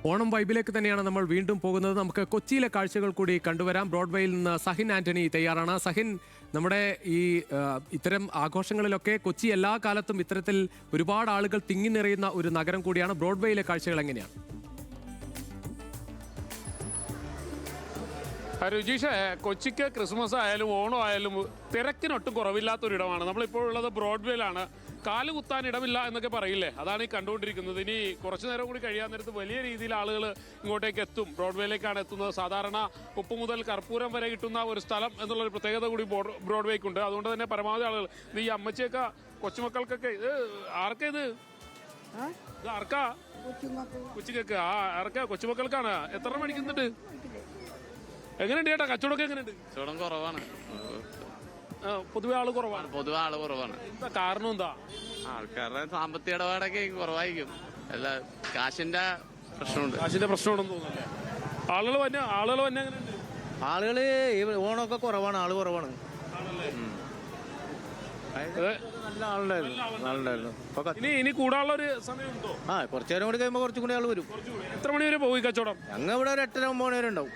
ഓണം വൈബിലേക്ക് തന്നെയാണ് നമ്മൾ വീണ്ടും പോകുന്നത്. നമുക്ക് കൊച്ചിയിലെ കാഴ്ചകൾ കൂടി കണ്ടുവരാം. ബ്രോഡ്വേയിൽ നിന്ന് സഹിൻ ആന്റണി തയ്യാറാണ്. സഹിൻ, നമ്മുടെ ഈ ഇത്തരം ആഘോഷങ്ങളിലൊക്കെ കൊച്ചി എല്ലാ കാലത്തും ഇത്തരത്തിൽ ഒരുപാട് ആളുകൾ തിങ്ങി നിറയുന്ന ഒരു നഗരം കൂടിയാണ്. ബ്രോഡ്വേയിലെ കാഴ്ചകൾ എങ്ങനെയാണ്? രുചീഷ്, കൊച്ചിക്ക് ക്രിസ്മസ് ആയാലും ഓണം ആയാലും തിരക്കിനൊട്ടും കുറവില്ലാത്തൊരിടമാണ്. നമ്മളിപ്പോഴുള്ളത് ബ്രോഡ്വേയിലാണ്. കാല് കുത്താൻ ഇടമില്ല എന്നൊക്കെ പറയില്ലേ, അതാണ് ഈ കണ്ടുകൊണ്ടിരിക്കുന്നത്. ഇനി കുറച്ചു നേരം കൂടി കഴിയാൻ നേരത്ത് വലിയ രീതിയിൽ ആളുകൾ ഇങ്ങോട്ടേക്ക് എത്തും. ബ്രോഡ്വേയിലേക്കാണ് എത്തുന്നത്. സാധാരണ ഉപ്പ് മുതൽ കർപ്പൂരം വരെ കിട്ടുന്ന ഒരു സ്ഥലം എന്നുള്ളൊരു പ്രത്യേകത കൂടി ബ്രോഡ്വേക്കുണ്ട്. അതുകൊണ്ട് തന്നെ പരമാവധി ആളുകൾ ഈ അമ്മച്ചിയൊക്കെ കൊച്ചുമക്കൾക്കൊക്കെ ആർക്കാ ഇത് ആർക്കാ കൊച്ചിക്കൊക്കെ ആർക്കാ കൊച്ചുമക്കൾക്കാണ്. എത്ര മേടിക്കുന്നുണ്ട്? എങ്ങനെയുണ്ട് ചേട്ടാ കച്ചവടമൊക്കെ? എങ്ങനെയുണ്ട്? കച്ചവടം കുറവാണ്. പൊതുവെ ആള് കുറവാണ്. എന്താ കാരണം? എന്താ? ആൾക്കാരുടെ സാമ്പത്തിക ഇടപാടൊക്കെ കുറവായിരിക്കും. അല്ല, കാശിന്റെ പ്രശ്നമുണ്ട്. കാശിന്റെ പ്രശ്നമുണ്ടെന്ന് തോന്നുന്നല്ലേ? ആളുകൾ തന്നെ എങ്ങനെയുണ്ട്? ആളുകള് ഓണമൊക്കെ കുറവാണ്, ആള് കുറവാണ്. നല്ല ആളുണ്ടായിരുന്നു. ഇനി കൂടാനുള്ള ഒരു സമയമുണ്ടോ? കുറച്ചു നേരം കൂടി കഴിയുമ്പോ കുറച്ചും കൂടി ആള് വരും. എത്ര മണി വരെ പോയി കച്ചവടം? ഞങ്ങൾ ഇവിടെ ഒരു 8:30 9 മണി വരെ ഉണ്ടാവും.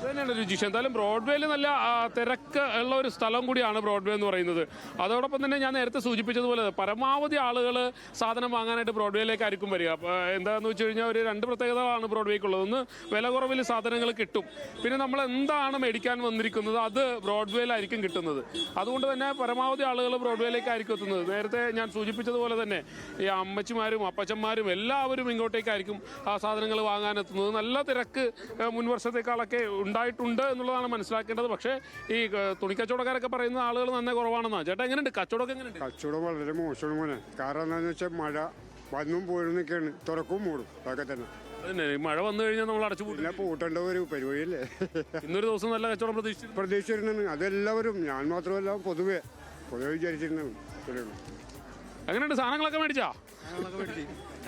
തന്നെയാണ് രുചിഷ്. എന്തായാലും ബ്രോഡ്വേയിൽ നല്ല തിരക്ക് ഉള്ള ഒരു സ്ഥലം കൂടിയാണ് ബ്രോഡ്വേ എന്ന് പറയുന്നത്. അതോടൊപ്പം തന്നെ ഞാൻ നേരത്തെ സൂചിപ്പിച്ചതുപോലെ പരമാവധി ആളുകൾ സാധനം വാങ്ങാനായിട്ട് ബ്രോഡ്വേയിലേക്കായിരിക്കും വരിക. എന്താണെന്ന് വെച്ച് കഴിഞ്ഞാൽ ഒരു രണ്ട് പ്രത്യേകതകളാണ് ബ്രോഡ്വേക്കുള്ളത്. ഒന്ന്, വില കുറവിൽ സാധനങ്ങൾ കിട്ടും. പിന്നെ നമ്മൾ എന്താണ് മേടിക്കാൻ വന്നിരിക്കുന്നത് അത് ബ്രോഡ്വേയിലായിരിക്കും കിട്ടുന്നത്. അതുകൊണ്ട് തന്നെ പരമാവധി ആളുകൾ ബ്രോഡ്വേയിലേക്കായിരിക്കും എത്തുന്നത്. നേരത്തെ ഞാൻ സൂചിപ്പിച്ചതുപോലെ തന്നെ ഈ അമ്മച്ചിമാരും അപ്പച്ചന്മാരും എല്ലാവരും ഇങ്ങോട്ടേക്കായിരിക്കും ആ സാധനങ്ങൾ വാങ്ങാനെത്തുന്നത്. നല്ല തിരക്ക് മുൻവർഷത്തേക്കാളൊക്കെ ഉണ്ടായിട്ടുണ്ട് എന്നുള്ളതാണ് മനസ്സിലാക്കേണ്ടത്. പക്ഷേ ഈ തുണിക്കച്ചവടക്കാരൊക്കെ പറയുന്ന ആളുകൾ നന്നെ കുറവാണെന്നാ. ചേട്ടാ, എങ്ങനെയുണ്ട് കച്ചവടമൊക്കെ? എങ്ങനെയുണ്ട്? കച്ചവടം വളരെ മോശമാണ് മോനെ. കാരണം എന്താണെന്ന് വെച്ചാൽ മഴ വന്നും പോയിരുന്നൊക്കെയാണ്, തുറക്കും മൂടും അതൊക്കെ തന്നെ. അതന്നെ, മഴ വന്നു കഴിഞ്ഞാൽ നമ്മൾ അടച്ചു പിന്നെ പൂട്ടേണ്ട ഒരു പരിപാടിയല്ലേ. ഇന്നൊരു ദിവസം നല്ല കച്ചവടം പ്രതീക്ഷിച്ചിരുന്നത് അതെല്ലാവരും, ഞാൻ മാത്രമല്ല പൊതുവെ വിചാരിച്ചിരുന്നത്. എങ്ങനെയുണ്ട്? സാധനങ്ങളൊക്കെ മേടിച്ചാ?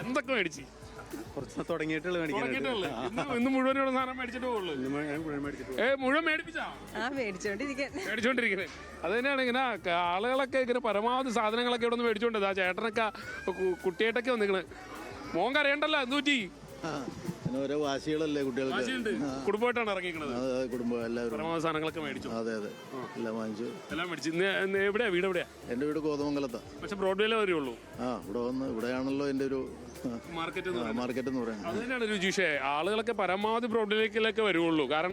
എന്തൊക്കെ മേടിച്ചു? കുറച്ച് തുടങ്ങിയിട്ടുള്ള ഇന്ന് മുഴുവനുള്ള സാധനം മേടിച്ചിട്ട് പോകുള്ളൂ. മുഴുവൻ മേടിപ്പിച്ചാ? മേടിച്ചോണ്ടിരിക്കുന്നത്. അത് തന്നെയാണ്. ഇങ്ങനെ ആളുകളൊക്കെ ഇങ്ങനെ പരമാവധി സാധനങ്ങളൊക്കെ ഇവിടെ നിന്ന് മേടിച്ചോണ്ടത്. ആ ചേട്ടനൊക്കെ കുട്ടിയായിട്ടൊക്കെ വന്നിക്കണ്. മോൻ കരയണ്ടല്ലോ, എന്തുപറ്റി? ഓരോ വാശികളല്ലേ കുട്ടികൾക്ക്. കുടുംബമായിട്ടാണ് ഇറങ്ങിക്കുന്നത്. കുടുംബം എല്ലാവരും പരമാവധി സാധനങ്ങളൊക്കെ മേടിച്ചു. അതെ, എല്ലാം വാങ്ങിച്ചു. എല്ലാം മേടിച്ചു. എവിടെയാ വീട്? എവിടെയാ? എന്റെ വീട് കോതമംഗലത്താ. പക്ഷെ ബ്രോഡ്വേയിലേ വരുള്ളൂ. ഇവിടെയാണല്ലോ എന്റെ ഒരു മാർക്കറ്റ് എന്ന് പറയുന്നത്. അത് തന്നെയാണ് രുചിഷേ. ആളുകളൊക്കെ പരമാവധി ബ്രോഡ്വേയിലേക്ക് വരുള്ളൂ. കാരണം